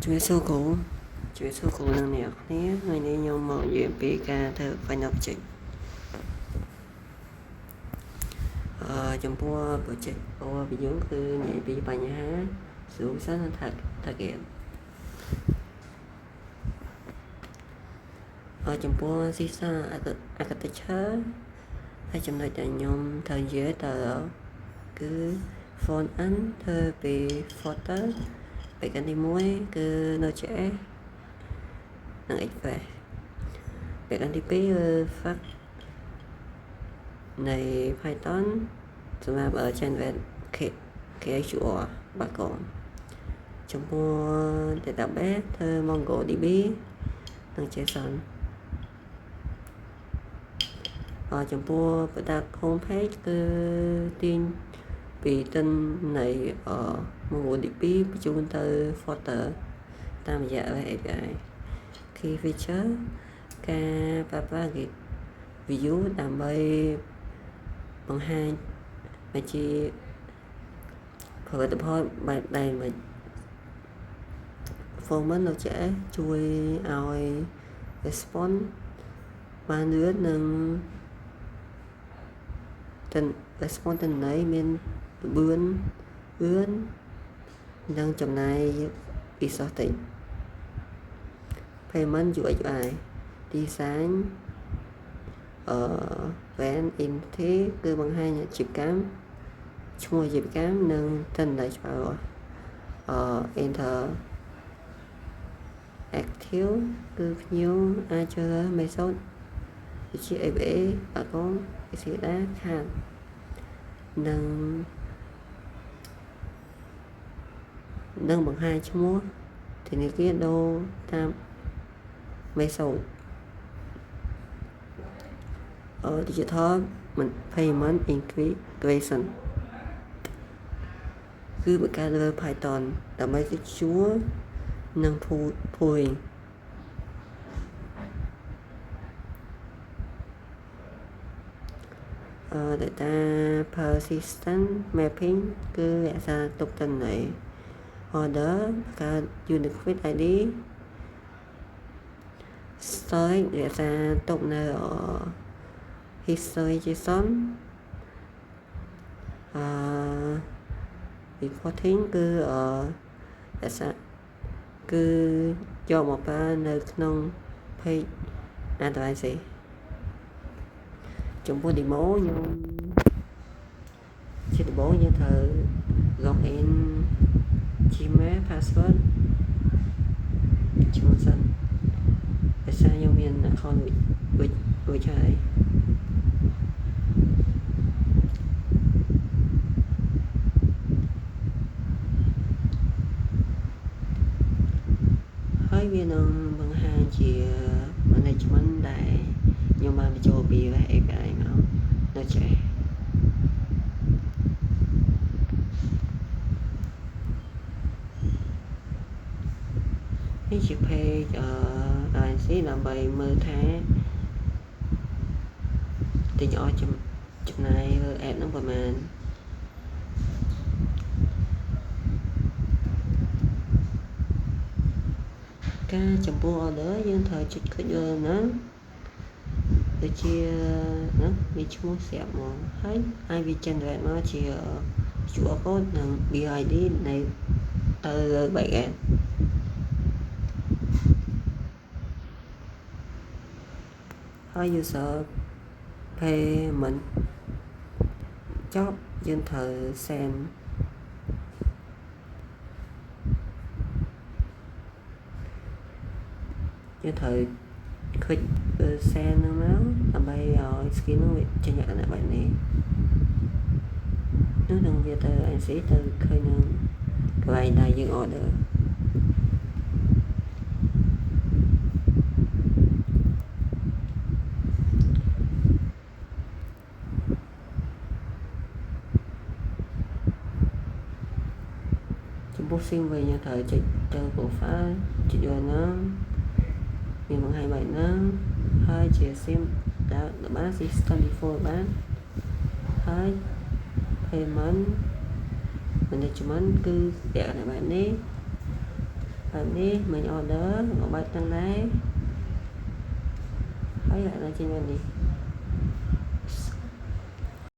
ជួយសួរគ្រូនឹងអ្នកគ្នាថ្ងៃនេះខ្ញុំមកនិយាយអំពីការធ្វើ final project ចំពោះ project overview គឺនិយាយពីបញ្ហា solution និង target ចំពោះ system architecture ហើយចំណុចដែលខ្ញុំត្រូវនិយាយទៅគឺ front end ធ្វើពី footer back end ទី1គឺ Node.js និង Express back end ទី2គឺ fact នៃ Python សម្រាប់ generate KHQR background ចំពោះ database ធ្វើ MongoDB និង JSON ចំពោះ product homepage គឺទាញពីទិន្នន័យMongoDB បញ្ជូនទៅ footer តាមរយៈ REST API key feature ការប្រើប្រាស់ view ដើម្បីបង្ហាញបញ្ជាផលិតផលបែបដែលមិន performance Node.js ជួយឲ្យ response បានលឿននិងresponse ទិន្នន័យមានល្បឿនលឿននិងចំណាយពីសោះតិច payment UX/UI design brand entity គឺបង្ហាញអាជីវកម្មឈ្មោះអាជីវកម្មនិងទិន្នន័យច្បាស់លាស់interactive គឺភ្ញៀវអាចជ្រើសរើស method ដូចជា APA បាក់កុង Exadata ខាតនិងបង្ហាញឈ្មោះធនាគារដូរតាម method digital payment integration គឺបង្កើតលើ Python ដើម្បី secure និង pooling data persistent mapping គឺរក្សាទុកទិន្នន័យ order បង្កើត unique ID storage រក្សាទុកនៅ history JSON reporting គឺរក្សាគឺយកមកប្រើនៅក្នុង page analysis ចំពោះ demo ខ្ញុំជាដំបូងយើងត្រូវ login Gmail password ឈ្មោះសិនដោយសារខ្ញុំមាន account រួចហើយវានឹងបង្ហាញជា management ដែលខ្ញុំបានបញ្ចូលពី REST API មកនៅចេះនេះជា page RNC ដើម្បីមើលថាទិញអស់ចំណាយលើ app ហ្នឹងប្រហែលការចំពោះ order យើងត្រូវចុច click លើហ្នឹងដូចជាហ្នឹងវាឈ្មោះស្រាប់មកហើយវា generate មកជា QR code និង BID នៃទៅលើ back end ហើយ user payment ចប់យើងត្រូវ sendយើងត្រូវ click send ហ្នឹងមកដើម្បីឲ្យ skin ហ្នឹងវាចេញលក្ខណៈបែបនេះនឹងវាទៅ NC ទៅឃើញនឹងកន្លែងដែលយើង order ចំពោះ sim វិញយើងត្រូវចុចទៅ profile ចុចយកហ្នឹងមានបង្ហាញបែបហ្នឹងហើយជា sim ដែលបាន system default បានហើយ payment management គឺពាក់នៅបែបនេះ បែបនេះមិញ order មកបើកទាំងដែរហើយlại là trên bên đi